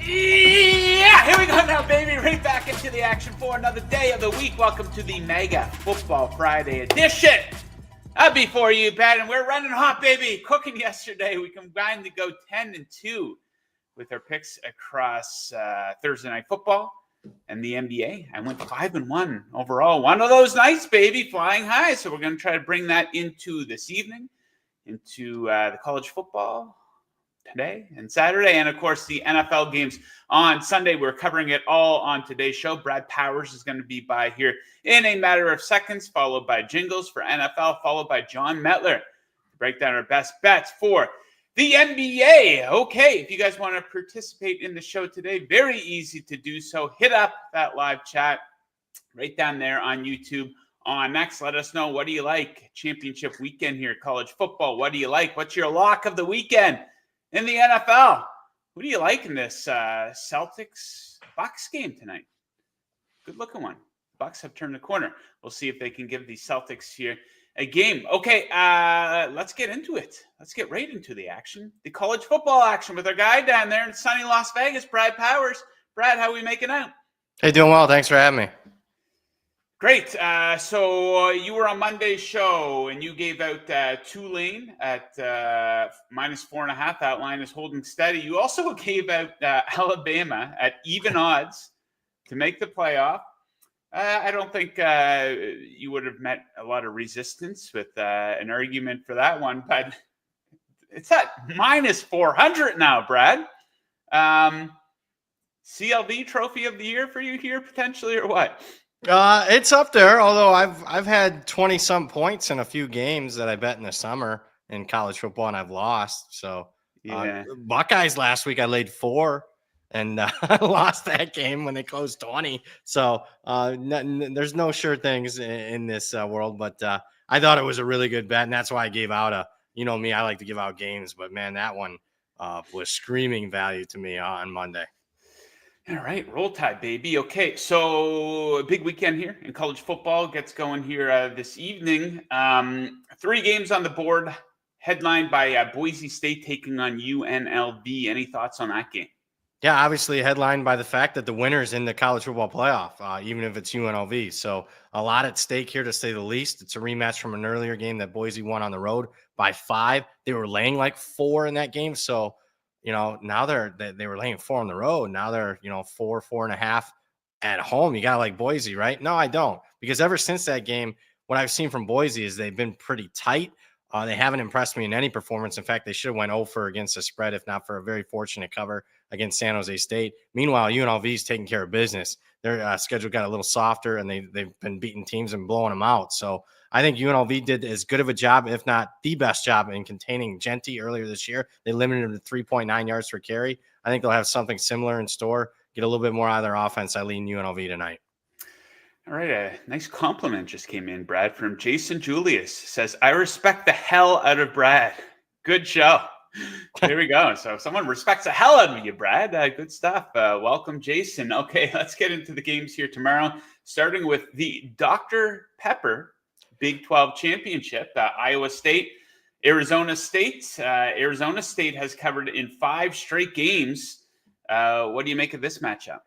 Yeah, here we go now, baby. Right back into the action for another day of the week. Welcome to the Mega Football Friday edition. Before you, Pat, and we're running hot, baby. Cooking yesterday. We combined to go 10-2 with our picks across Thursday Night Football and the NBA. I went 5-1 overall. One of those nights, baby, flying high. So we're going to try to bring that into this evening, into the college football today and Saturday, and of course the NFL games on Sunday. We're covering it all on today's show. Brad Powers is going to be by here in a matter of seconds, followed by Jingles for NFL, followed by Jon Metler to break down our best bets for the NBA. Okay, if you guys want to participate in the show today, very easy to do so. Hit up that live chat right down there on YouTube. On next, let us know, what do you like? Championship weekend here, college football. What do you like? What's your lock of the weekend? In the NFL, who do you like in this Celtics-Bucks game tonight? Good-looking one. Bucks have turned the corner. We'll see if they can give the Celtics here a game. Okay, let's get into it. Let's get right into the action. The college football action with our guy down there in sunny Las Vegas, Brad Powers. Brad, how are we making out? Hey, doing well. Thanks for having me. Great. So you were on Monday's show, and you gave out Tulane at -4.5. That line is holding steady. You also gave out Alabama at even odds to make the playoff. I don't think you would have met a lot of resistance with an argument for that one, but it's at -400 now, Brad. CLV Trophy of the Year for you here, potentially, or what? It's up there, although I've had 20-some points in a few games that I bet in the summer in college football, and I've lost. So, yeah. Buckeyes last week, I laid 4, and I lost that game when they closed 20. So, there's no sure things in this world, but I thought it was a really good bet, and that's why I gave out you know me, I like to give out games, but man, that one was screaming value to me on Monday. All right, roll tide, baby. Okay, so a big weekend here in college football gets going here this evening. 3 games on the board, headlined by Boise State taking on UNLV. Any thoughts on that game? Yeah, obviously headlined by the fact that the winner's in the college football playoff, even if it's UNLV. So a lot at stake here, to say the least. It's a rematch from an earlier game that Boise won on the road by 5. They were laying like 4 in that game. So, you know, now they were laying 4 on the road. Now they're, 4.5 at home. You got to like Boise, right? No, I don't. Because ever since that game, what I've seen from Boise is they've been pretty tight. They haven't impressed me in any performance. In fact, they should have went 0 against the spread, if not for a very fortunate cover against San Jose State. Meanwhile, UNLV is taking care of business. Their schedule got a little softer, and they've been beating teams and blowing them out. So I think UNLV did as good of a job, if not the best job, in containing Genty earlier this year. They limited him to 3.9 yards per carry. I think they'll have something similar in store, get a little bit more out of their offense. I lean UNLV tonight. All right, a nice compliment just came in, Brad, from Jason Julius. Says, I respect the hell out of Brad. Good show. There we go. So someone respects the hell out of you, Brad. Good stuff. Welcome, Jason. Okay, let's get into the games here tomorrow, starting with the Dr. Pepper Big 12 Championship. Iowa State, Arizona State. Arizona State has covered in 5 straight games. What do you make of this matchup?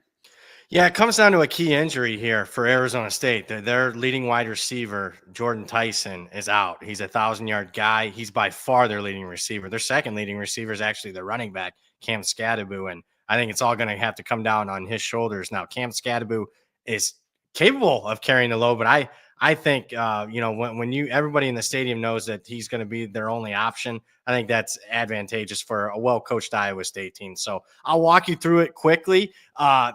Yeah, it comes down to a key injury here for Arizona State. Their leading wide receiver, Jordan Tyson, is out. He's a 1,000-yard guy. He's by far their leading receiver. Their second leading receiver is actually the running back, Cam Skadaboo, and I think it's all going to have to come down on his shoulders. Now, Cam Skadaboo is capable of carrying the load, but I think when everybody in the stadium knows that he's going to be their only option, I think that's advantageous for a well-coached Iowa State team. So I'll walk you through it quickly.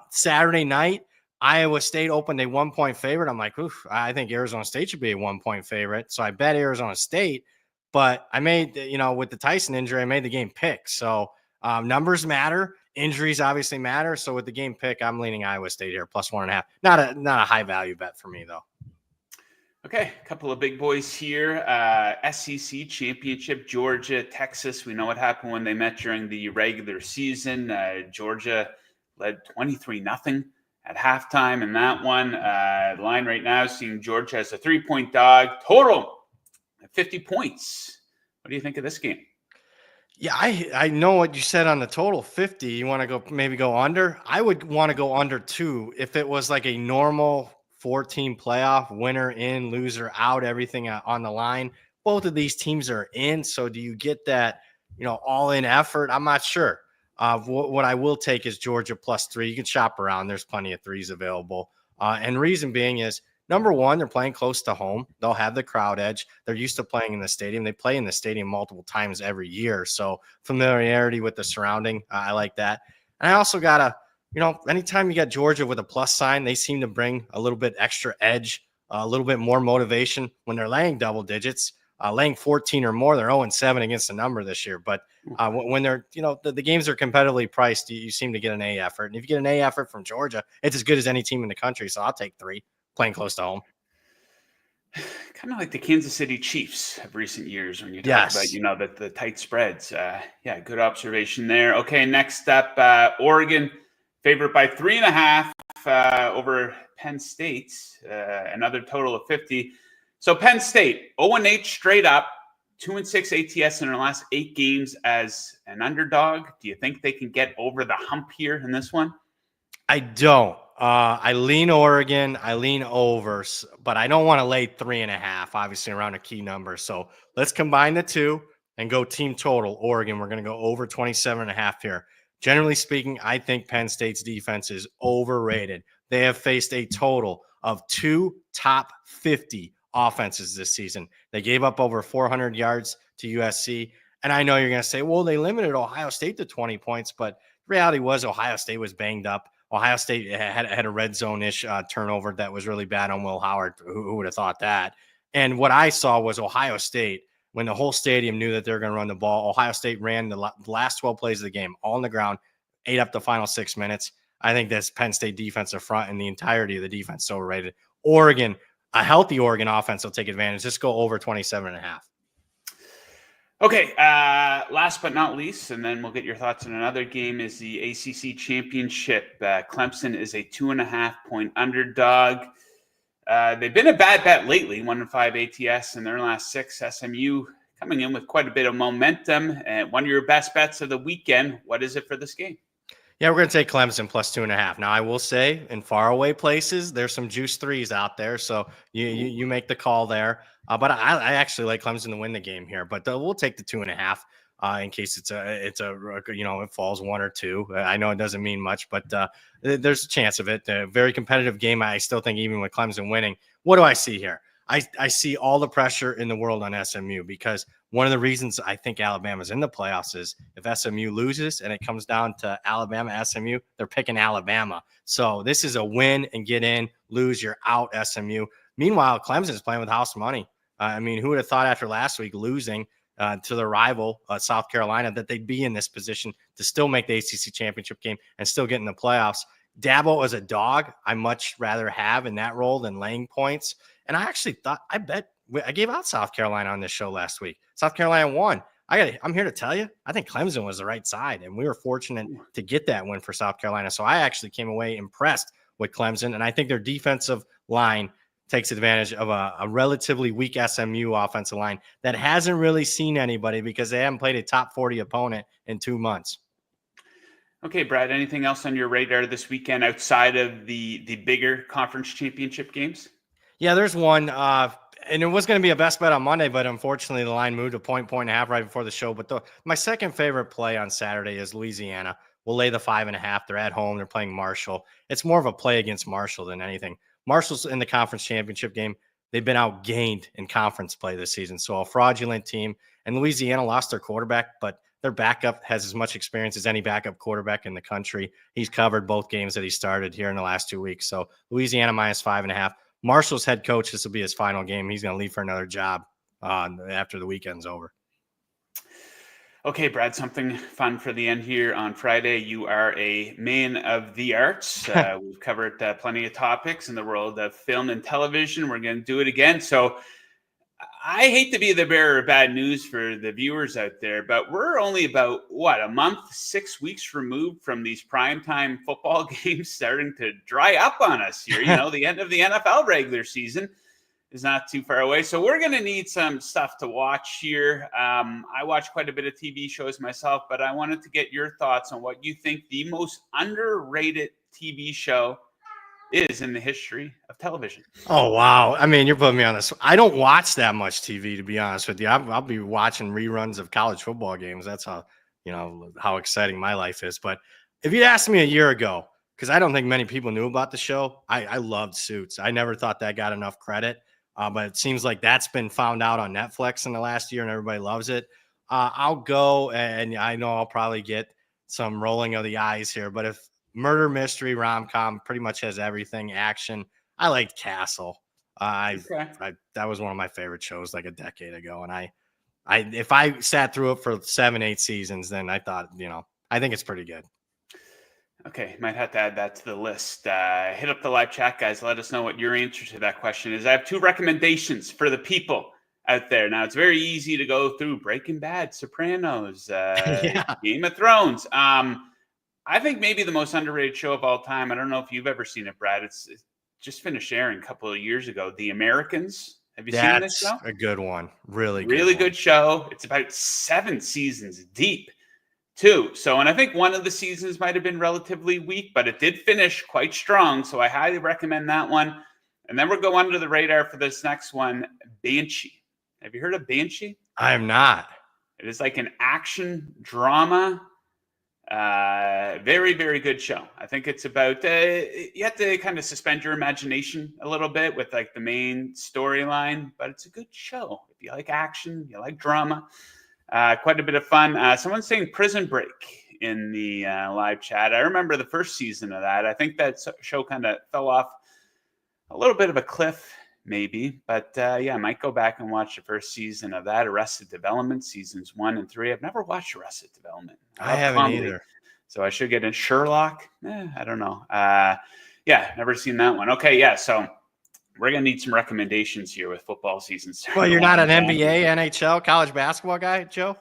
Saturday night, Iowa State opened a 1-point favorite. I'm like, oof, I think Arizona State should be a 1-point favorite. So I bet Arizona State, but I made, with the Tyson injury, I made the game pick. So numbers matter. Injuries obviously matter. So with the game pick, I'm leaning Iowa State here, +1.5. Not a high value bet for me, though. Okay, a couple of big boys here. SEC Championship, Georgia, Texas. We know what happened when they met during the regular season. Georgia led 23-0 at halftime in that one. Line right now seeing Georgia as a 3-point dog. Total 50 points. What do you think of this game? Yeah, I know what you said on the total 50. You want to maybe go under? I would want to go under too if it was like a normal 14 playoff, winner in, loser out, everything on the line. Both of these teams are in. So do you get that, all in effort? I'm not sure. What I will take is Georgia +3. You can shop around. There's plenty of threes available. And reason being is number one, they're playing close to home. They'll have the crowd edge. They're used to playing in the stadium. They play in the stadium multiple times every year. So familiarity with the surrounding, I like that. And I also got anytime you got Georgia with a plus sign, they seem to bring a little bit extra edge, a little bit more motivation when they're laying double digits. Laying 14 or more, they're 0-7 against the number this year. But when they're, the games are competitively priced, you seem to get an A effort. And if you get an A effort from Georgia, it's as good as any team in the country. So I'll take 3 playing close to home. Kind of like the Kansas City Chiefs of recent years when you talk Yes. about, the tight spreads. Yeah, good observation there. Okay, next up, Oregon, favorite by 3.5 over Penn State, another total of 50. So Penn State, 0-8 straight up, 2-6 ATS in their last 8 games as an underdog. Do you think they can get over the hump here in this one? I don't. I lean Oregon. I lean over, but I don't want to lay 3.5, obviously around a key number. So let's combine the two and go team total. Oregon, we're going to go over 27.5 here. Generally speaking, I think Penn State's defense is overrated. They have faced a total of 2 top 50 offenses this season. They gave up over 400 yards to USC. And I know you're going to say, well, they limited Ohio State to 20 points, but the reality was Ohio State was banged up. Ohio State had a red zone-ish turnover that was really bad on Will Howard. Who would have thought that? And what I saw was Ohio State, when the whole stadium knew that they were going to run the ball, Ohio State ran the last 12 plays of the game all on the ground, ate up the final 6 minutes. I think this Penn State defensive front and the entirety of the defense so overrated. Oregon, a healthy Oregon offense will take advantage. Just go over 27.5. Okay, last but not least, and then we'll get your thoughts on another game, is the ACC Championship. Clemson is a 2.5-point underdog. They've been a bad bet lately, 1-5 ATS in their last 6. SMU coming in with quite a bit of momentum. And one of your best bets of the weekend. What is it for this game? Yeah, we're going to take Clemson +2.5. Now, I will say in faraway places, there's some juice threes out there. So you make the call there. But I actually like Clemson to win the game here. But we'll take the 2.5 in case it falls 1 or 2. I know it doesn't mean much, but there's a chance of it. A very competitive game. I still think even with Clemson winning, what do I see here? I see all the pressure in the world on SMU because one of the reasons I think Alabama's in the playoffs is if SMU loses and it comes down to Alabama, SMU, they're picking Alabama. So this is a win and get in, lose, you're out, SMU. Meanwhile, Clemson's playing with house money. Who would have thought after last week losing to their rival, South Carolina, that they'd be in this position to still make the ACC championship game and still get in the playoffs? Dabo as a dog, I much rather have in that role than laying points. And I gave out South Carolina on this show last week. South Carolina won. I'm here to tell you, I think Clemson was the right side, and we were fortunate to get that win for South Carolina. So I actually came away impressed with Clemson, and I think their defensive line takes advantage of a relatively weak SMU offensive line that hasn't really seen anybody because they haven't played a top 40 opponent in 2 months. Okay, Brad, anything else on your radar this weekend outside of the bigger conference championship games? Yeah, there's one. And it was going to be a best bet on Monday, but unfortunately the line moved a point and a half right before the show. But my second favorite play on Saturday is Louisiana. We'll lay the 5.5. They're at home. They're playing Marshall. It's more of a play against Marshall than anything. Marshall's in the conference championship game. They've been outgained in conference play this season. So a fraudulent team. And Louisiana lost their quarterback, but their backup has as much experience as any backup quarterback in the country. He's covered both games that he started here in the last 2 weeks. So Louisiana -5.5. Marshall's head coach, this will be his final game. He's going to leave for another job after the weekend's over. Okay, Brad, something fun for the end here on Friday. You are a man of the arts. We've covered plenty of topics in the world of film and television. We're going to do it again. So I hate to be the bearer of bad news for the viewers out there, but we're only about, a month, 6 weeks removed from these primetime football games starting to dry up on us here. The end of the NFL regular season. is not too far away. So we're going to need some stuff to watch here. I watch quite a bit of TV shows myself, but I wanted to get your thoughts on what you think the most underrated TV show is in the history of television. Oh, wow. I mean, you're putting me on this. I don't watch that much TV, to be honest with you. I'll be watching reruns of college football games. That's how exciting my life is. But if you'd asked me a year ago, because I don't think many people knew about the show, I loved Suits. I never thought that got enough credit. But it seems like that's been found out on Netflix in the last year and everybody loves it. I'll go, and I know I'll probably get some rolling of the eyes here, but if murder mystery rom-com pretty much has everything, action, I liked Castle. That was one of my favorite shows like a decade ago. And if I sat through it for 7-8 seasons, then I thought, I think it's pretty good. Okay, might have to add that to the list. Hit up the live chat, guys. Let us know what your answer to that question is. I have 2 recommendations for the people out there. Now, it's very easy to go through Breaking Bad, Sopranos, Game of Thrones. I think maybe the most underrated show of all time. I don't know if you've ever seen it, Brad. It's just finished airing a couple of years ago. The Americans. Have you seen this show? That's a good one. Really good show. It's about 7 seasons deep, too. So, and I think one of the seasons might have been relatively weak, but it did finish quite strong. So I highly recommend that one. And then we'll go under the radar for this next one, Banshee. Have you heard of Banshee? I am not. It is like an action drama. Very, very good show. I think it's about, you have to kind of suspend your imagination a little bit with like the main storyline, but it's a good show. If you like action, you like drama, quite a bit of fun. Someone's saying Prison Break in the live chat. I remember the first season of that. I think that show kind of fell off a little bit of a cliff, maybe, but I might go back and watch the first season of that. Arrested Development seasons 1 and 3. I've never watched Arrested Development. I haven't either. So I should get in Sherlock. I don't know. Never seen that one. Okay, so we're gonna need some recommendations here with football season starting. Well, you're not an NBA, NHL, college basketball guy, Joe?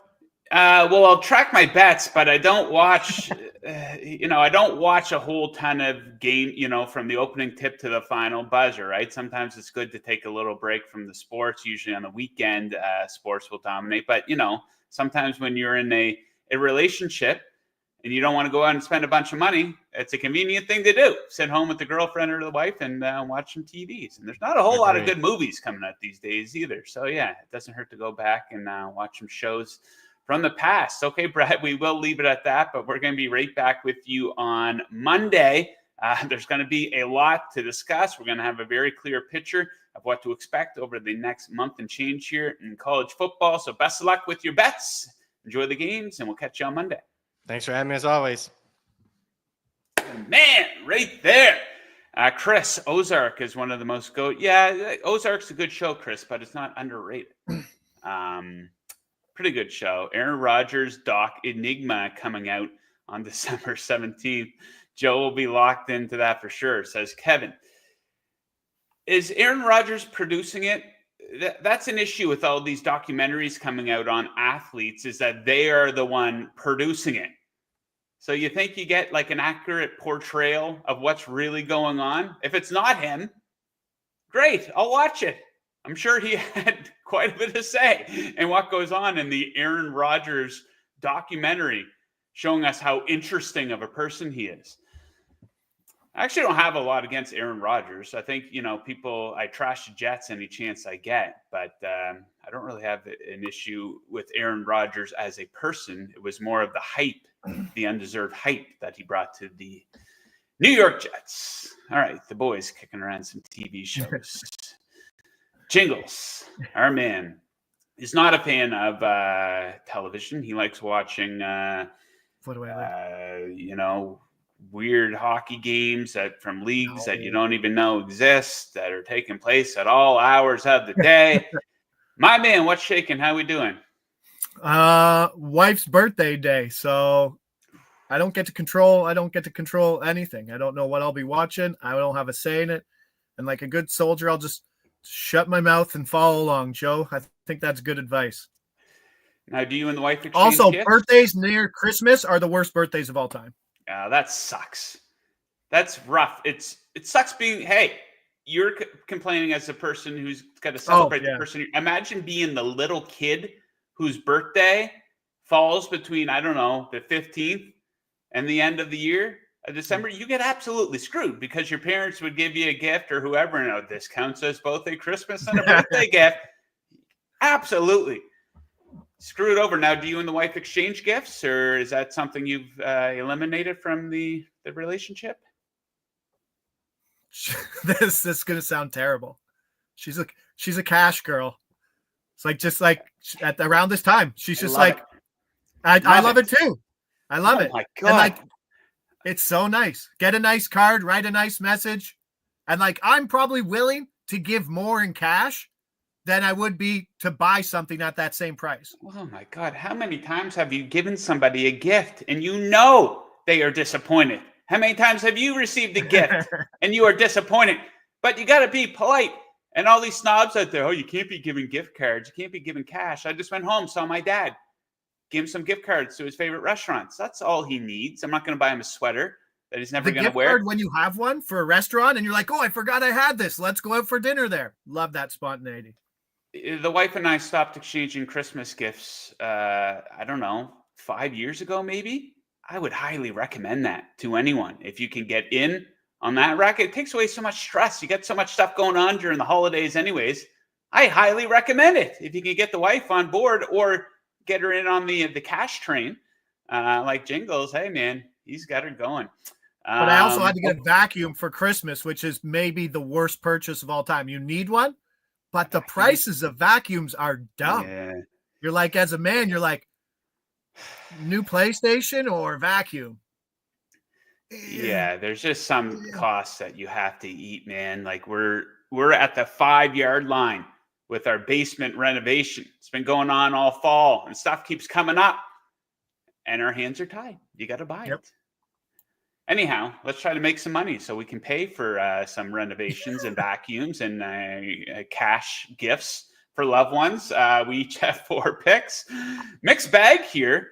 Well, I'll track my bets, but I don't watch. I don't watch a whole ton of game, from the opening tip to the final buzzer, right? Sometimes it's good to take a little break from the sports. Usually on the weekend, sports will dominate. But, sometimes when you're in a relationship and you don't want to go out and spend a bunch of money, it's a convenient thing to do. Sit home with the girlfriend or the wife and watch some TVs. And there's not a whole lot of good movies coming out these days either. So, it doesn't hurt to go back and watch some shows from the past. Okay, Brad, we will leave it at that, but we're going to be right back with you on Monday. There's going to be a lot to discuss. We're going to have a very clear picture of what to expect over the next month and change here in college football. So best of luck with your bets. Enjoy the games, and we'll catch you on Monday. Thanks for having me as always. Man, right there. Chris, Ozark is one of the most Ozark's a good show, Chris, but it's not underrated. Pretty good show. Aaron Rodgers doc Enigma coming out on December 17th. Joe will be locked into that for sure, says Kevin. Is Aaron Rodgers producing it? That's an issue with all these documentaries coming out on athletes, is that they are the one producing it. So you think you get like an accurate portrayal of what's really going on? If it's not him, great, I'll watch it. I'm sure he had quite a bit to say in what goes on in the Aaron Rodgers documentary, showing us how interesting of a person he is. I actually don't have a lot against Aaron Rodgers. I think, I trash the Jets any chance I get, but I don't really have an issue with Aaron Rodgers as a person. It was more of the hype, the undeserved hype that he brought to the New York Jets. All right, the boys kicking around some TV shows. Jingles, our man, is not a fan of television. He likes watching, weird hockey games from leagues that you don't even know exist, that are taking place at all hours of the day. My man, what's shaking? How we doing? Wife's birthday day, so I don't get to control anything. I don't know what I'll be watching. I don't have a say in it. And like a good soldier, I'll just shut my mouth and follow along, Joe. I think that's good advice. Now, do you and the wife exchange also gifts? Birthdays near Christmas are the worst birthdays of all time. That sucks. That's rough. It sucks being, hey, you're complaining as a person who's got to celebrate yeah. the person. Imagine being the little kid whose birthday falls between, I don't know, the 15th and the end of the year of December. You get absolutely screwed because your parents would give you a gift or whoever. And this counts as both a Christmas and a birthday gift. Absolutely screwed over. Now, do you and the wife exchange gifts, or is that something you've eliminated from the relationship? This is gonna sound terrible. She's a cash girl. It's like just like at around this time, she's just like, I love it too. I love it. My God. And like, it's so nice. Get a nice card, write a nice message, and like I'm probably willing to give more in cash than I would be to buy something at that same price. Oh my God. How many times have you given somebody a gift and you know they are disappointed? How many times have you received a gift and you are disappointed? But you got to be polite. And all these snobs out there, oh, you can't be giving gift cards. You can't be giving cash. I just went home, saw my dad. Give him some gift cards to his favorite restaurants. That's all he needs. I'm not going to buy him a sweater that he's never going to wear. Card when you have one for a restaurant and you're like, oh, I forgot I had this. Let's go out for dinner there. Love that spontaneity. The wife and I stopped exchanging Christmas gifts, I don't know, 5 years ago, maybe. I would highly recommend that to anyone. If you can get in on that racket, it takes away so much stress. You got so much stuff going on during the holidays anyways. I highly recommend it. If you can get the wife on board or get her in on the cash train, like Jingles, hey, man, he's got her going. But I also had to get a vacuum for Christmas, which is maybe the worst purchase of all time. You need one, but the prices of vacuums are dumb. Yeah. You're like, as a man, you're like, new PlayStation or vacuum? Yeah, there's just some costs that you have to eat, man. Like we're at the 5-yard line with our basement renovation. It's been going on all fall and stuff keeps coming up and our hands are tied. You got to buy it. Anyhow, let's try to make some money so we can pay for some renovations and vacuums and cash gifts for loved ones. We each have 4 picks. Mixed bag here.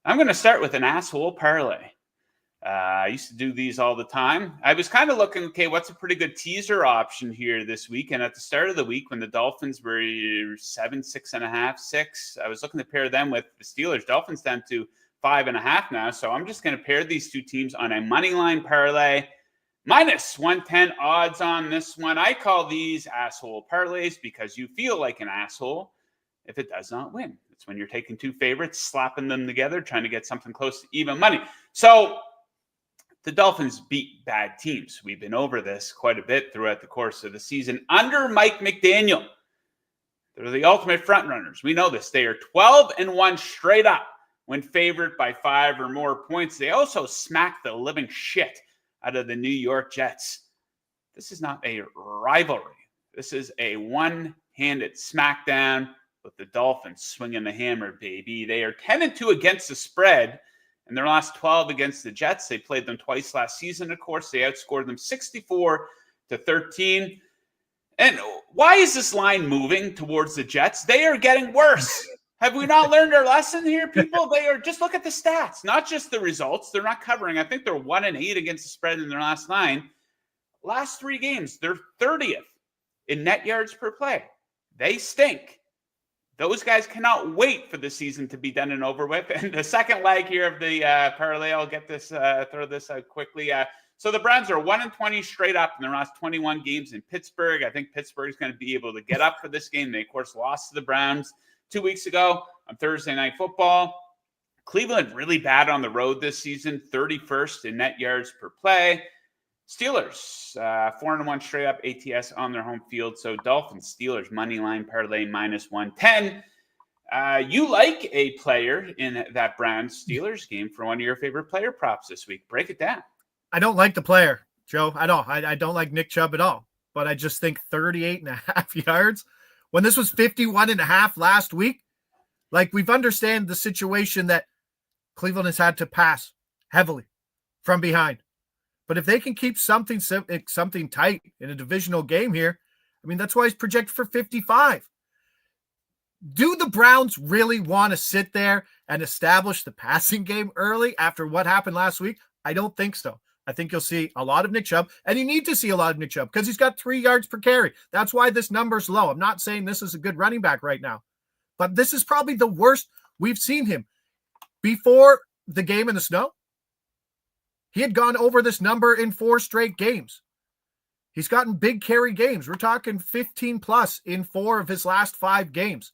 I'm going to start with an asshole parlay. I used to do these all the time. I was kind of looking, okay, what's a pretty good teaser option here this week? And at the start of the week, when the Dolphins were 7, 6.5, 6, I was looking to pair them with the Steelers. Dolphins down to 5.5 now. So I'm just going to pair these two teams on a money line parlay. Minus 110 odds on this one. I call these asshole parlays because you feel like an asshole if it does not win. It's when you're taking two favorites, slapping them together, trying to get something close to even money. So the Dolphins beat bad teams. We've been over this quite a bit throughout the course of the season. Under Mike McDaniel, they're the ultimate front runners. We know this. They are 12-1 straight up when favored by 5 or more points. They also smacked the living shit out of the New York Jets. This is not a rivalry. This is a one-handed smackdown with the Dolphins swinging the hammer, baby. They are 10-2 against the spread. In their last 12 against the Jets, they played them twice last season, of course. They outscored them 64-13. And why is this line moving towards the Jets? They are getting worse. Have we not learned our lesson here, people? They are, just look at the stats, not just the results. They're not covering. I think they're 1-8 against the spread in their last 9. Last 3 games, they're 30th in net yards per play. They stink. Those guys cannot wait for the season to be done and over with. And the second leg here of the parlay, I'll get this, throw this out quickly. So the Browns are 1-20 straight up in their last 21 games in Pittsburgh. I think Pittsburgh is going to be able to get up for this game. They, of course, lost to the Browns 2 weeks ago on Thursday Night Football. Cleveland really bad on the road this season, 31st in net yards per play. Steelers, 4-1 straight up ATS on their home field. So Dolphins, Steelers, money line parlay minus 110. You like a player in that Browns Steelers game for one of your favorite player props this week. Break it down. I don't like the player, Joe, at all. I don't like Nick Chubb at all. But I just think 38.5 yards. When this was 51.5 last week, like we've understand the situation that Cleveland has had to pass heavily from behind. But if they can keep something tight in a divisional game here, I mean, that's why he's projected for 55. Do the Browns really want to sit there and establish the passing game early after what happened last week? I don't think so. I think you'll see a lot of Nick Chubb, and you need to see a lot of Nick Chubb because he's got 3 yards per carry. That's why this number's low. I'm not saying this is a good running back right now, but this is probably the worst we've seen him. Before the game in the snow, he had gone over this number in 4 straight games. He's gotten big carry games. We're talking 15 plus in 4 of his last 5 games.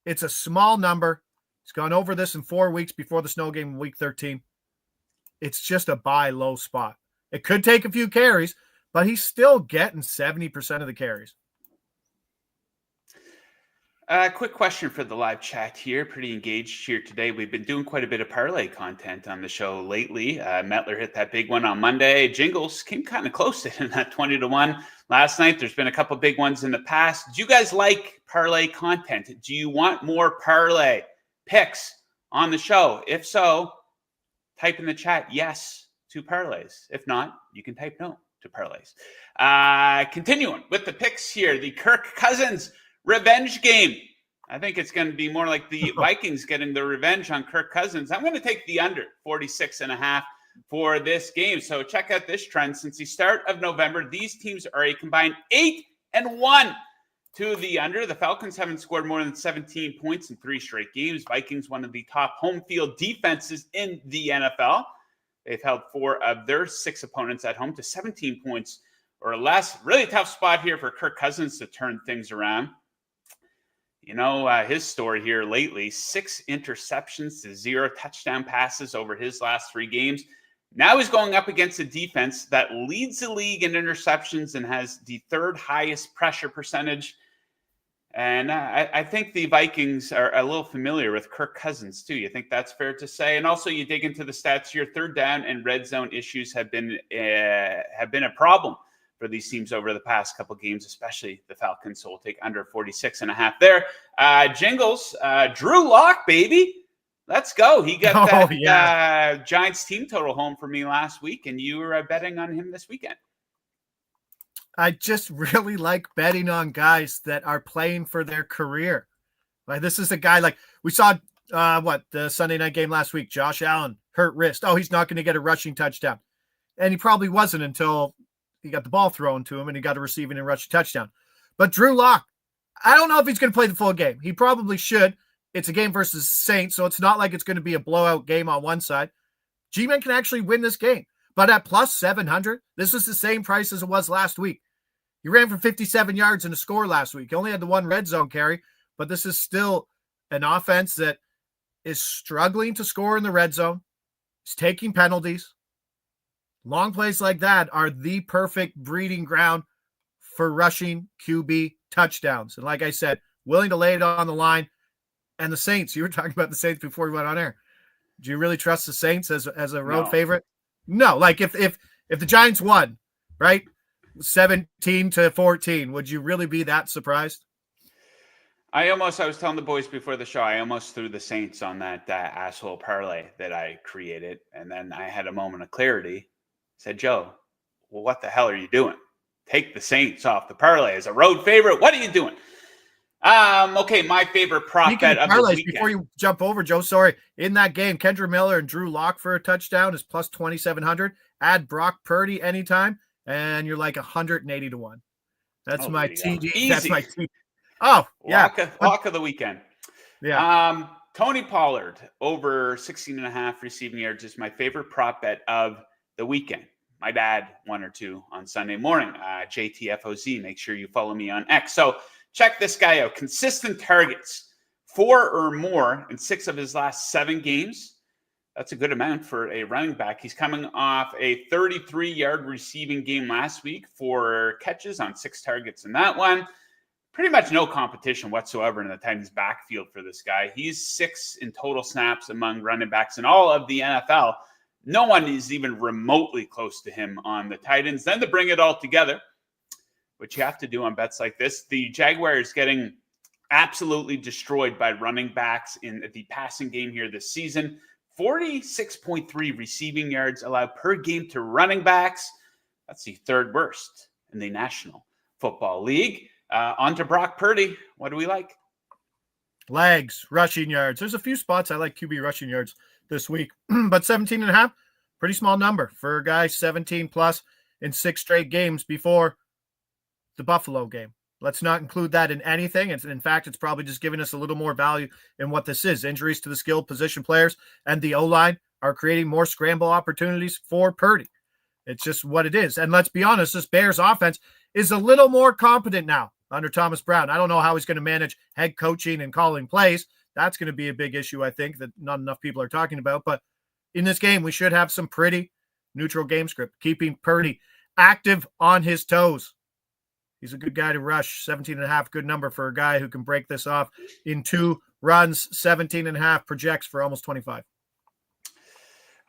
It's a small number. He's gone over this in 4 weeks before the snow game in week 13. It's just a buy low spot. It could take a few carries, but he's still getting 70% of the carries. Quick question for the live chat here. Pretty engaged here today. We've been doing quite a bit of parlay content on the show lately. Metler hit that big one on Monday. Jingles came kind of close to hitting that 20-1 last night. There's been a couple big ones in the past. Do you guys like parlay content? Do you want more parlay picks on the show? If so, type in the chat yes to parlays. If not, you can type no to parlays. Continuing with the picks here, the Kirk Cousins revenge game. I think it's going to be more like the Vikings getting their revenge on Kirk Cousins. I'm going to take the under 46.5 for this game. So check out this trend. Since the start of November, these teams are a combined 8-1 to the under. The Falcons haven't scored more than 17 points in 3 straight games. Vikings, one of the top home field defenses in the NFL. They've held 4 of their 6 opponents at home to 17 points or less. Really tough spot here for Kirk Cousins to turn things around. You know, his story here lately, 6 interceptions to 0 touchdown passes over his last 3 games. Now he's going up against a defense that leads the league in interceptions and has the 3rd highest pressure percentage. And I think the Vikings are a little familiar with Kirk Cousins, too. You think that's fair to say? And also, you dig into the stats here, 3rd down and red zone issues have been a problem for these teams over the past couple games, especially the Falcons. So we'll take under 46.5 there. Jingles, Drew Lock, baby. Let's go. He got that Giants team total home for me last week, and you were betting on him this weekend. I just really like betting on guys that are playing for their career. Like, this is a guy like we saw the Sunday night game last week. Josh Allen, hurt wrist. Oh, he's not going to get a rushing touchdown. And he probably wasn't until he got the ball thrown to him and he got a receiving and rushing touchdown. But Drew Lock, I don't know if he's going to play the full game. He probably should. It's a game versus Saints, so it's not like it's going to be a blowout game on one side. G-Man can actually win this game. But at plus 700, this is the same price as it was last week. He ran for 57 yards and a score last week. He only had the 1 red zone carry, but this is still an offense that is struggling to score in the red zone. He's taking penalties. Long plays like that are the perfect breeding ground for rushing QB touchdowns. And like I said, willing to lay it on the line. And the Saints, you were talking about the Saints before we went on air. Do you really trust the Saints as a road favorite? No. Like if the Giants won, right, 17-14, would you really be that surprised? I was telling the boys before the show, I almost threw the Saints on that asshole parlay that I created. And then I had a moment of clarity. Said, Joe, well, what the hell are you doing? Take the Saints off the parlay as a road favorite. What are you doing? Okay, my favorite prop bet of the weekend. Before you jump over, Joe, sorry. In that game, Kendra Miller and Drew Lock for a touchdown is plus 2,700. Add Brock Purdy anytime, and you're like 180-1. That's my TD. Easy. That's my TD. Oh, yeah. Lock of the weekend. Yeah. Tony Pollard over 16.5 receiving yards is my favorite prop bet of the weekend. My bad, 1 or 2 on Sunday morning. JTFOZ, make sure you follow me on X. So check this guy out. Consistent targets, 4 or more in 6 of his last 7 games. That's a good amount for a running back. He's coming off a 33-yard receiving game last week, 4 catches on 6 targets in that one. Pretty much no competition whatsoever in the Titans' backfield for this guy. He's 6 in total snaps among running backs in all of the NFL. No one is even remotely close to him on the Titans. Then to bring it all together, which you have to do on bets like this, the Jaguars getting absolutely destroyed by running backs in the passing game here this season. 46.3 receiving yards allowed per game to running backs. That's the 3rd worst in the National Football League. On to Brock Purdy. What do we like? Legs, rushing yards. There's a few spots I like QB rushing yards this week, but 17.5, Pretty small number for a guy 17 plus in 6 straight games before the Buffalo game. Let's not include that in anything. In fact, it's probably just giving us a little more value in what this is. Injuries to the skilled position players and the O-line are creating more scramble opportunities for Purdy. It's just what it is. And let's be honest, this Bears offense is a little more competent now under Thomas Brown. I don't know how he's going to manage head coaching and calling plays. That's going to be a big issue, I think, that not enough people are talking about. But in this game, we should have some pretty neutral game script, keeping Purdy active on his toes. He's a good guy to rush. 17.5, good number for a guy who can break this off in 2 runs. 17.5 projects for almost 25.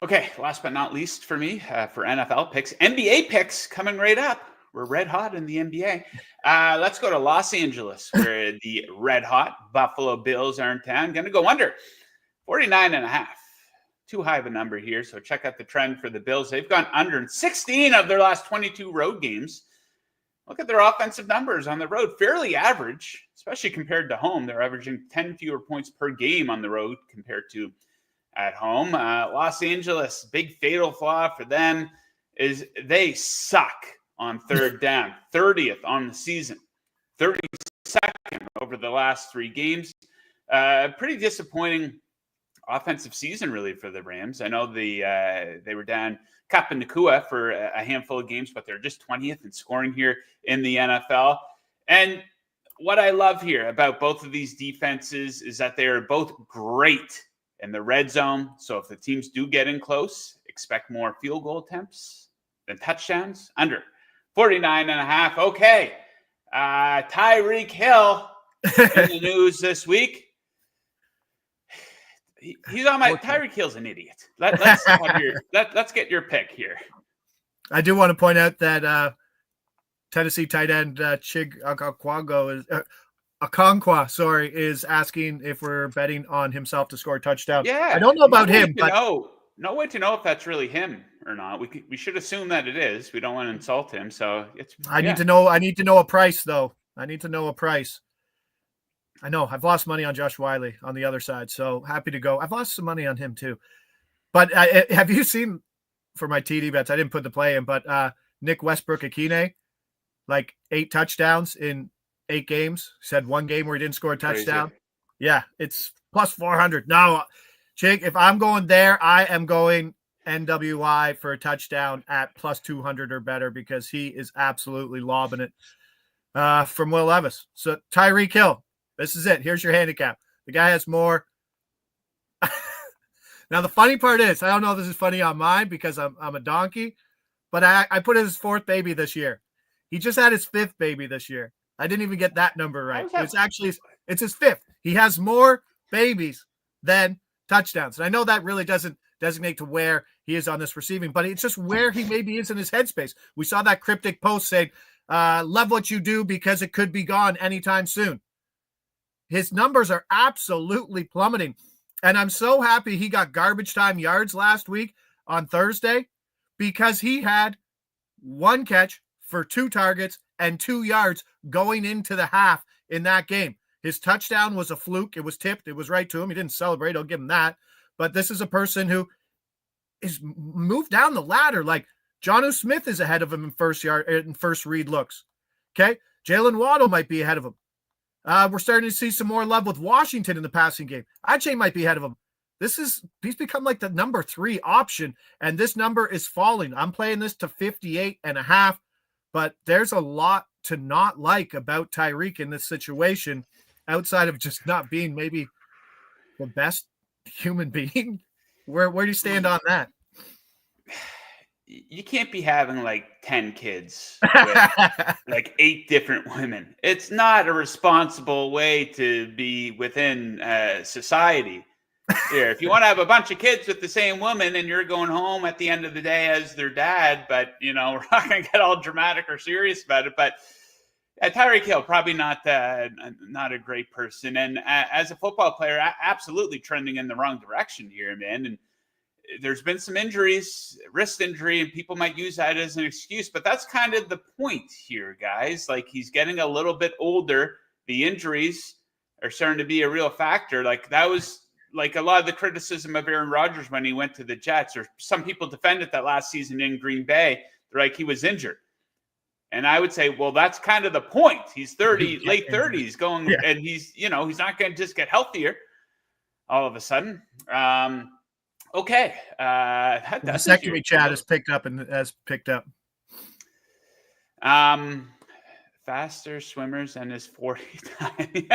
Okay, last but not least for me, for NFL picks, NBA picks coming right up. We're red hot in the NBA. Let's go to Los Angeles, where the red hot Buffalo Bills are in town. Going to go under 49.5. Too high of a number here, so check out the trend for the Bills. They've gone under in 16 of their last 22 road games. Look at their offensive numbers on the road. Fairly average, especially compared to home. They're averaging 10 fewer points per game on the road compared to at home. Los Angeles, big fatal flaw for them is they suck on third down. 30th on the season. 32nd over the last 3 games. Pretty disappointing offensive season, really, for the Rams. I know they were down Cup and Nakua for a handful of games, but they're just 20th in scoring here in the NFL. And what I love here about both of these defenses is that they are both great in the red zone. So if the teams do get in close, expect more field goal attempts than touchdowns. Under 49.5. Okay. Tyreek Hill in the news this week. He's on my Tyreek Hill's an idiot. Let's get your pick here. I do want to point out that Tennessee tight end Chig Okonkwo is asking if we're betting on himself to score a touchdown. Yeah, I don't know about him, but no way to know if that's really him or not. We should assume that it is. We don't want to insult him, so it's. I need to know a price though. I need to know a price. I know I've lost money on Josh Wiley on the other side, so happy to go. I've lost some money on him too. But have you seen for my TD bets? I didn't put the play in, but Nick Westbrook-Akine, like 8 touchdowns in 8 games. Said 1 game where he didn't score a touchdown. Crazy. Yeah, it's plus 400. No, Jake, if I'm going there, I am going NWI for a touchdown at plus 200 or better because he is absolutely lobbing it from Will Levis. So Tyreek Hill. This is it. Here's your handicap. The guy has more. Now, the funny part is, I don't know if this is funny on mine because I'm a donkey, but I put his 4th baby this year. He just had his 5th baby this year. I didn't even get that number right. It's his 5th. He has more babies than touchdowns. And I know that really doesn't designate to where he is on this receiving, but it's just where he maybe is in his headspace. We saw that cryptic post saying, love what you do because it could be gone anytime soon. His numbers are absolutely plummeting. And I'm so happy he got garbage time yards last week on Thursday because he had 1 catch for 2 targets and 2 yards going into the half in that game. His touchdown was a fluke. It was tipped. It was right to him. He didn't celebrate. I'll give him that. But this is a person who is moved down the ladder. Like Jonnu Smith is ahead of him in first read looks. Okay. Jalen Waddle might be ahead of him. We're starting to see some more love with Washington in the passing game. Ajay might be ahead of him. He's become like the number 3 option, and this number is falling. I'm playing this to 58.5, but there's a lot to not like about Tyreek in this situation outside of just not being maybe the best human being. Where do you stand on that? You can't be having like 10 kids with like 8 different women. It's not a responsible way to be within society. Here, if you want to have a bunch of kids with the same woman and you're going home at the end of the day as their dad, but we're not going to get all dramatic or serious about it. But Tyreek Hill, probably not a great person. And as a football player, absolutely trending in the wrong direction here, man. And there's been some injuries, wrist injury, and people might use that as an excuse, but that's kind of the point here, guys. Like, he's getting a little bit older. The injuries are starting to be a real factor. Like, that was like a lot of the criticism of Aaron Rodgers when he went to the Jets, or some people defended that last season in Green Bay, they're like he was injured. And I would say, well, that's kind of the point. He's 30, late 30s going, and he's not going to just get healthier all of a sudden. Okay. The vasectomy chat has picked up. Faster swimmers and his 40 time.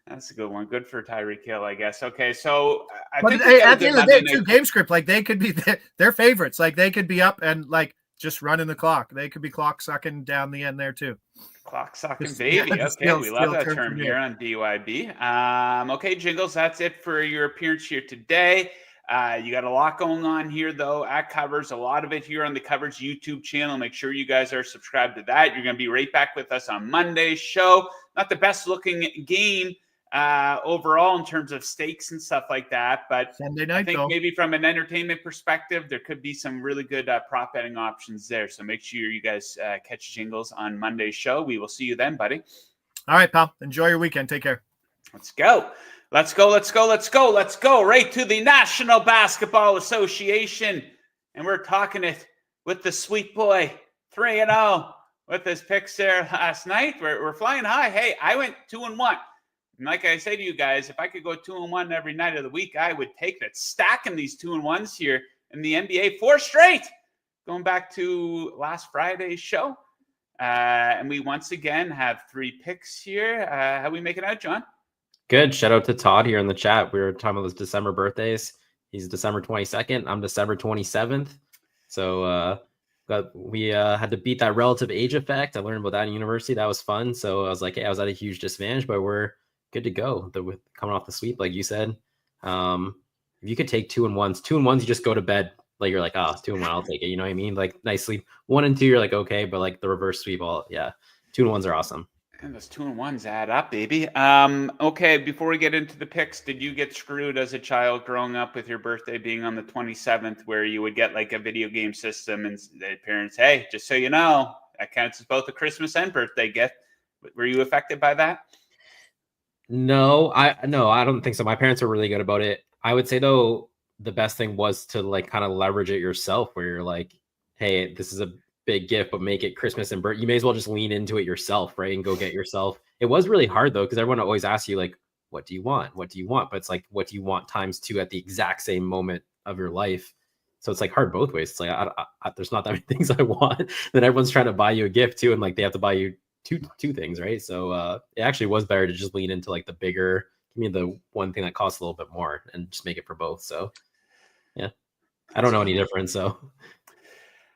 That's a good one. Good for Tyreek Hill, I guess. Okay, so at the end of the day, too, game script, like they could be their favorites. Like they could be up and like just running the clock. They could be clock sucking down the end there too. Clock sucking baby. Okay, we love that term here on DYB. Okay, Jingles, that's it for your appearance here today. You got a lot going on here, though, at Covers. A lot of it here on the Covers YouTube channel. Make sure you guys are subscribed to that. You're going to be right back with us on Monday's show. Not the best looking game overall in terms of stakes and stuff like that, but Sunday night, I think maybe from an entertainment perspective, there could be some really good prop betting options there. So make sure you guys catch Jingles on Monday's show. We will see you then, buddy. All right, pal. Enjoy your weekend. Take care. Let's go. Let's go right to the National Basketball Association. And we're talking it with the sweet boy, 3-0 with his picks there last night. We're flying high. Hey, I went 2-1. And like I say to you guys, if I could go 2-1 every night of the week, I would take that. Stacking these 2-1s here in the NBA, 4 straight. Going back to last Friday's show. And we once again have 3 picks here. How we making out, John? Good. Shout out to Todd here in the chat. We were talking about his December birthdays. He's December 22nd. I'm December 27th. So we had to beat that relative age effect. I learned about that in university. That was fun. So I was like, hey, I was at a huge disadvantage, but we're good to go. With coming off the sweep, like you said. If you could take 2-1s, you just go to bed. Like you're like, 2-1, I'll take it. You know what I mean? Like nice sleep. 1 and 2, you're like, okay, but like the reverse sweep, 2-1s are awesome. And those 2-1s add up, baby. Okay, before we get into the picks, did you get screwed as a child growing up with your birthday being on the 27th, where you would get like a video game system and the parents, hey, just so you know, that counts as both a Christmas and birthday gift. Were you affected by that? No, I don't think so. My parents are really good about it. I would say though, the best thing was to like kind of leverage it yourself, where you're like, hey, this is a big gift, but make it Christmas and birthday. You may as well just lean into it yourself, right? And go get yourself. It was really hard though, because everyone always asks you like, what do you want? What do you want? But it's like, what do you want times 2 at the exact same moment of your life? So it's like hard both ways. It's like, there's not that many things I want. Then everyone's trying to buy you a gift too. And like, they have to buy you two things, right? So it actually was better to just lean into like the bigger, give me the one thing that costs a little bit more and just make it for both. So yeah, I don't know any difference. So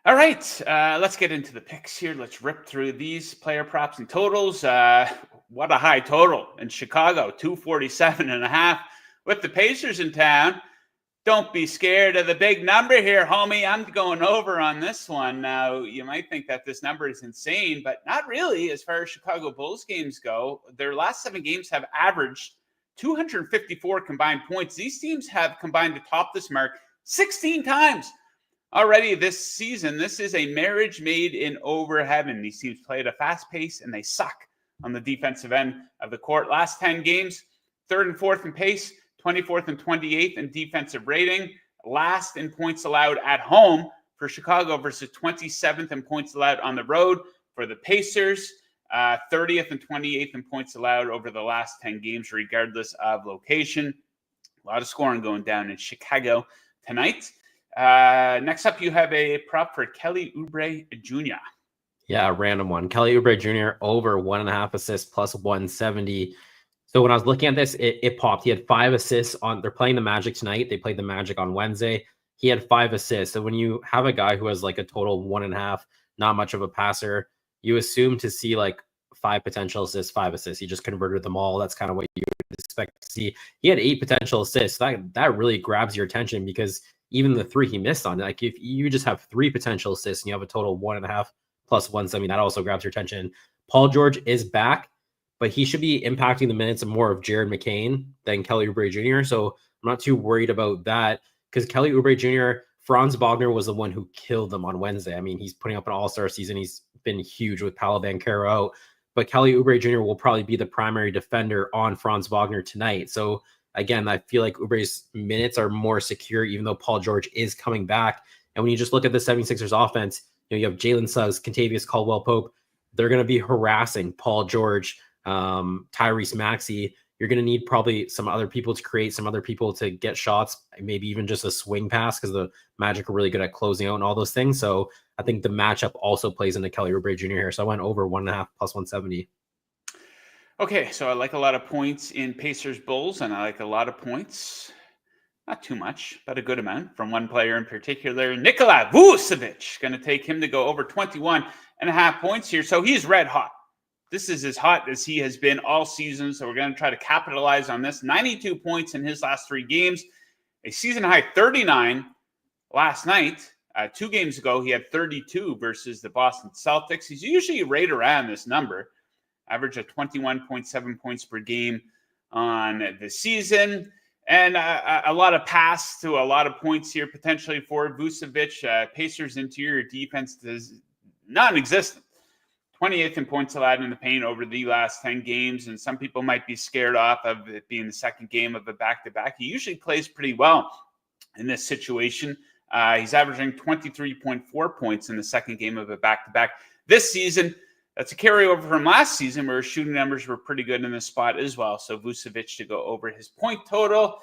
all right, let's get into the picks here. Let's rip through these player props and totals. What a high total in Chicago, 247.5 with the Pacers in town. Don't be scared of the big number here, homie. I'm going over on this one. Now, you might think that this number is insane, but not really as far as Chicago Bulls games go. Their last 7 games have averaged 254 combined points. These teams have combined to top this mark 16 times. Already this season, this is a marriage made in over heaven. These teams play at a fast pace, and they suck on the defensive end of the court. Last 10 games, 3rd and 4th in pace, 24th and 28th in defensive rating. Last in points allowed at home for Chicago versus 27th in points allowed on the road for the Pacers. 30th and 28th in points allowed over the last 10 games, regardless of location. A lot of scoring going down in Chicago tonight. Next up, you have a prop for Kelly Oubre Jr. Yeah, a random one. Kelly Oubre Jr. over 1.5 assists plus 170. So when I was looking at this, it popped. He had 5 assists they're playing the Magic tonight. They played the Magic on Wednesday. He had 5 assists. So when you have a guy who has like a total of 1.5, not much of a passer, you assume to see like 5 potential assists, 5 assists. He just converted them all. That's kind of what you would expect to see. He had 8 potential assists. That really grabs your attention, because even the 3 he missed on, like if you just have 3 potential assists and you have a total of 1.5 plus 170, that also grabs your attention. Paul George is back, but he should be impacting the minutes more of Jared McCain than Kelly Oubre Jr. So I'm not too worried about that, because Kelly Oubre Jr., Franz Wagner was the one who killed them on Wednesday. I mean, he's putting up an all-star season. He's been huge with Paolo Banchero out, but Kelly Oubre Jr. will probably be the primary defender on Franz Wagner tonight. So again, I feel like Oubre's minutes are more secure, even though Paul George is coming back. And when you just look at the 76ers offense, you have Jalen Suggs, Kentavious Caldwell-Pope. They're going to be harassing Paul George, Tyrese Maxey. You're going to need probably some other people to create, some other people to get shots, maybe even just a swing pass, because the Magic are really good at closing out and all those things. So I think the matchup also plays into Kelly Oubre Jr. here. So I went over 1.5 plus 170. Okay, so I like a lot of points in Pacers Bulls, and I like a lot of points, not too much, but a good amount from one player in particular, Nikola Vucevic. Going to take him to go over 21.5 points here. So he's red hot. This is as hot as he has been all season, so we're going to try to capitalize on this. 92 points in his last 3 games, a season-high 39 last night. 2 games ago, he had 32 versus the Boston Celtics. He's usually right around this number, average of 21.7 points per game on the season. And a lot of pass to a lot of points here potentially for Vucevic. Pacers' interior defense is non-existent. 28th in points allowed in the paint over the last 10 games, and some people might be scared off of it being the second game of a back-to-back. He usually plays pretty well in this situation. He's averaging 23.4 points in the second game of a back-to-back this season. That's a carryover from last season where his shooting numbers were pretty good in this spot as well. So Vucevic to go over his point total.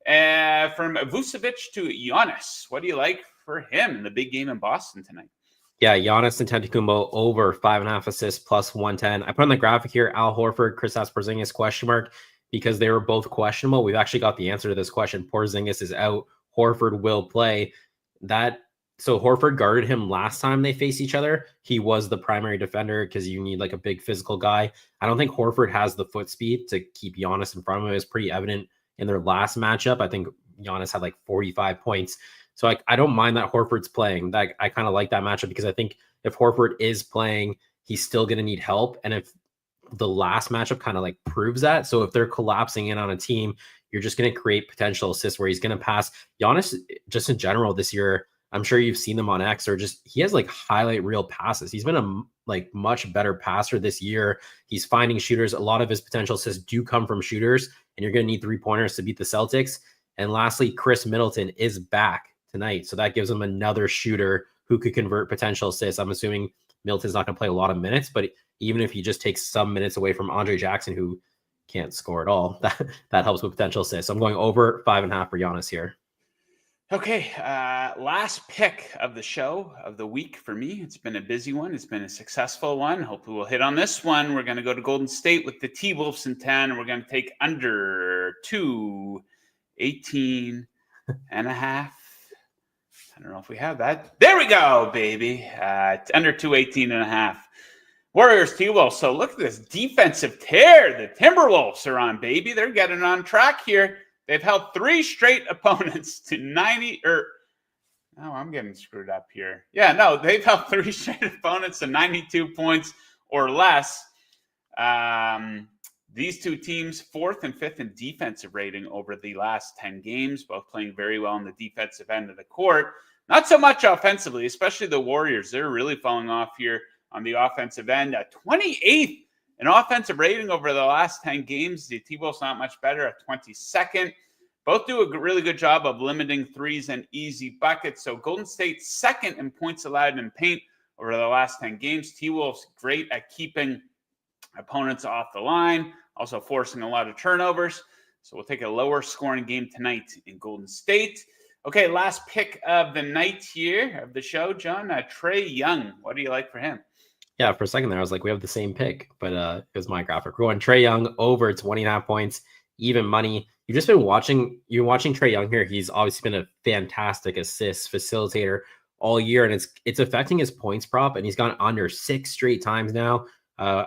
From Vucevic to Giannis, what do you like for him in the big game in Boston tonight? Yeah, Giannis Antetokounmpo over 5.5 assists plus 110. I put on the graphic here, Al Horford, Kristaps Porzingis question mark, because they were both questionable. We've actually got the answer to this question. Porzingis is out. Horford will play. So Horford guarded him last time they faced each other. He was the primary defender because you need like a big physical guy. I don't think Horford has the foot speed to keep Giannis in front of him. It was pretty evident in their last matchup. I think Giannis had like 45 points. So I don't mind that Horford's playing. I kind of like that matchup because I think if Horford is playing, he's still going to need help. And if the last matchup kind of like proves that. So if they're collapsing in on a team, you're just going to create potential assists where he's going to pass. Giannis, just in general this year, I'm sure you've seen them on X, or just he has like highlight reel passes. He's been a like much better passer this year. He's finding shooters. A lot of his potential assists do come from shooters, and you're going to need 3-pointers to beat the Celtics. And lastly, Chris Middleton is back tonight. So that gives him another shooter who could convert potential assists. I'm assuming Middleton's not going to play a lot of minutes, but even if he just takes some minutes away from Andre Jackson, who can't score at all, that helps with potential assists. So I'm going over 5.5 for Giannis here. Okay, last pick of the show of the week for me. It's been a busy one. It's been a successful one. Hopefully we'll hit on this one. We're going to go to Golden State with the T-Wolves in 10, and we're going to take under 218 and a half. I don't know if we have that. There we go, baby. Under 218 and a half. Warriors T-Wolves. So look at this defensive tear. The Timberwolves are on, baby. They're getting on track here. They've held 3 straight opponents to 90 or no, I'm getting screwed up here. Yeah, no, they've held 3 straight opponents to 92 points or less. These two teams, 4th and 5th in defensive rating over the last 10 games, both playing very well on the defensive end of the court. Not so much offensively, especially the Warriors. They're really falling off here on the offensive end. 28th in offensive rating over the last 10 games. The T-Wolves not much better at 22nd. Both do a really good job of limiting threes and easy buckets. So Golden State 2nd in points allowed in paint over the last 10 games. T-Wolves great at keeping opponents off the line, also forcing a lot of turnovers. So we'll take a lower scoring game tonight in Golden State. Okay, last pick of the night here of the show, John. Trae Young. What do you like for him? Yeah, for a second there, I was like, we have the same pick, but it was my graphic. We're going Trae Young over 20.5 points, even money. You've just been watching Trae Young here. He's obviously been a fantastic assist facilitator all year, and it's affecting his points prop, and he's gone under 6 straight times now.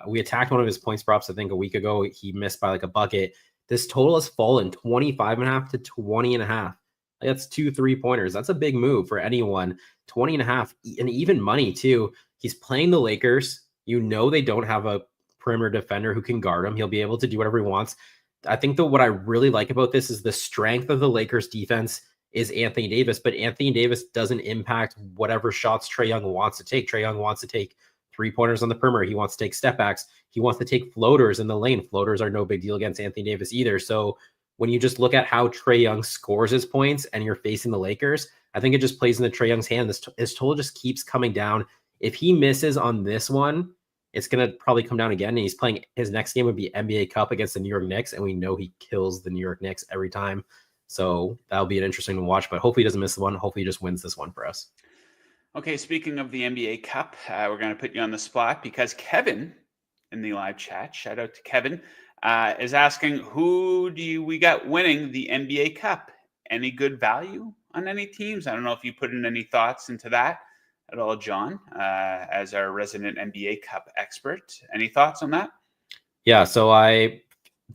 We attacked one of his points props, I think, a week ago. He missed by like a bucket. This total has fallen 25.5 to 20.5. That's 2 3-pointers. That's a big move for anyone. 20.5 and even money too. He's playing the Lakers. You know they don't have a perimeter defender who can guard him. He'll be able to do whatever he wants. I think that what I really like about this is the strength of the Lakers defense is Anthony Davis, but Anthony Davis doesn't impact whatever shots Trae Young wants to take. Trae Young wants to take 3-pointers on the perimeter. He wants to take step backs. He wants to take floaters in the lane. Floaters are no big deal against Anthony Davis either. So when you just look at how Trae Young scores his points and you're facing the Lakers, I think it just plays in the Trae Young's hand. This total just keeps coming down. If he misses on this one, it's going to probably come down again. And he's playing, his next game would be NBA Cup against the New York Knicks. And we know he kills the New York Knicks every time. So that'll be an interesting to watch, but hopefully he doesn't miss the one. Hopefully he just wins this one for us. Okay, speaking of the NBA Cup, we're going to put you on the spot because Kevin in the live chat, shout out to Kevin, is asking, who do we got winning the NBA Cup? Any good value on any teams? I don't know if you put in any thoughts into that at all, John, as our resident NBA Cup expert. Any thoughts on that? Yeah, so I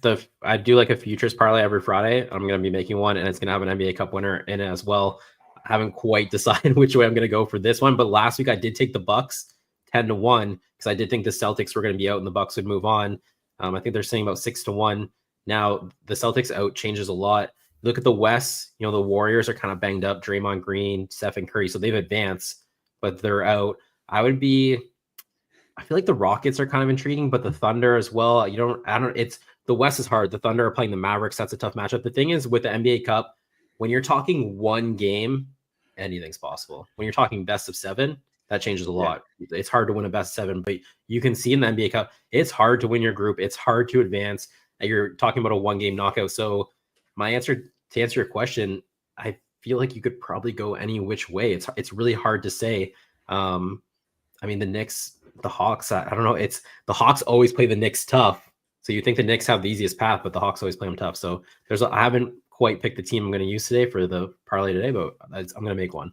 do like a futures parlay every Friday. I'm going to be making one, and it's going to have an NBA Cup winner in it as well. I haven't quite decided which way I'm going to go for this one, but last week I did take the Bucks 10-1 because I did think the Celtics were going to be out and the Bucks would move on. I think they're saying about 6-1. Now the Celtics out changes a lot. Look at the West. You know, the Warriors are kind of banged up. Draymond Green, Stephen Curry, so they've advanced, but they're out. I feel like the Rockets are kind of intriguing, but the Thunder as well. The West is hard. The Thunder are playing the Mavericks. That's a tough matchup. The thing is with the NBA Cup, when you're talking one game, anything's possible. When you're talking best of 7, that changes a lot. Yeah. It's hard to win a best 7, but you can see in the NBA Cup, it's hard to win your group. It's hard to advance. You're talking about a one-game knockout. So my answer to answer your question, I feel like you could probably go any which way. It's really hard to say. I mean, the Knicks, the Hawks, I don't know. It's the Hawks always play the Knicks tough. So you think the Knicks have the easiest path, but the Hawks always play them tough. So I haven't quite picked the team I'm going to use today for the parlay today, but I'm going to make one.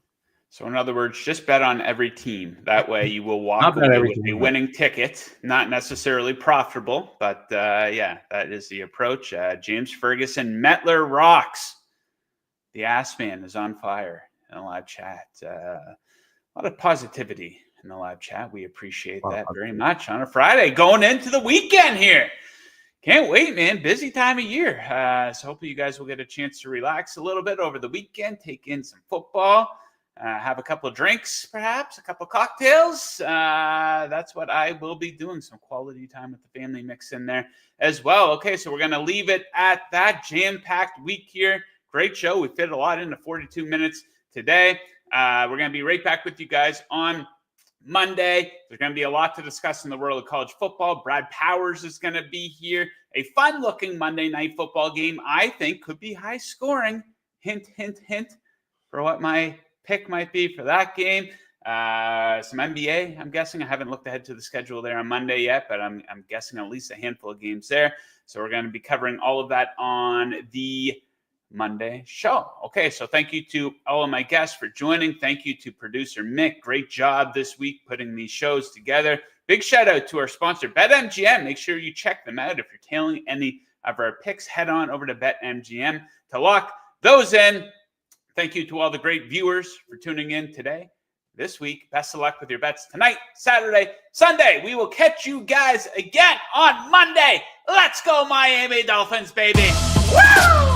So in other words, just bet on every team. That way you will walk away with a winning ticket. Not necessarily profitable, but yeah, that is the approach. James Ferguson, Metler rocks. The ass man is on fire in the live chat. A lot of positivity in the live chat. We appreciate that very much on a Friday going into the weekend here. Can't wait, man. Busy time of year. So hopefully you guys will get a chance to relax a little bit over the weekend, take in some football, have a couple of drinks, perhaps, a couple of cocktails. That's what I will be doing. Some quality time with the family mix in there as well. Okay, so we're going to leave it at that. Jam-packed week here. Great show. We fit a lot into 42 minutes today. We're going to be right back with you guys on Monday. There's going to be a lot to discuss in the world of college football. Brad Powers is going to be here. A fun-looking Monday night football game, I think, could be high scoring. Hint, hint, hint, for what my pick might be for that game. Some NBA, I'm guessing. I haven't looked ahead to the schedule there on Monday yet, but I'm guessing at least a handful of games there. So we're going to be covering all of that on the Monday show. Okay, so thank you to all of my guests for joining. Thank you to producer Mick. Great job this week putting these shows together. Big shout out to our sponsor, BetMGM. Make sure you check them out. If you're tailing any of our picks, head on over to BetMGM to lock those in. Thank you to all the great viewers for tuning in today, this week. Best of luck with your bets tonight, Saturday, Sunday. We will catch you guys again on Monday. Let's go, Miami Dolphins, baby. Woo!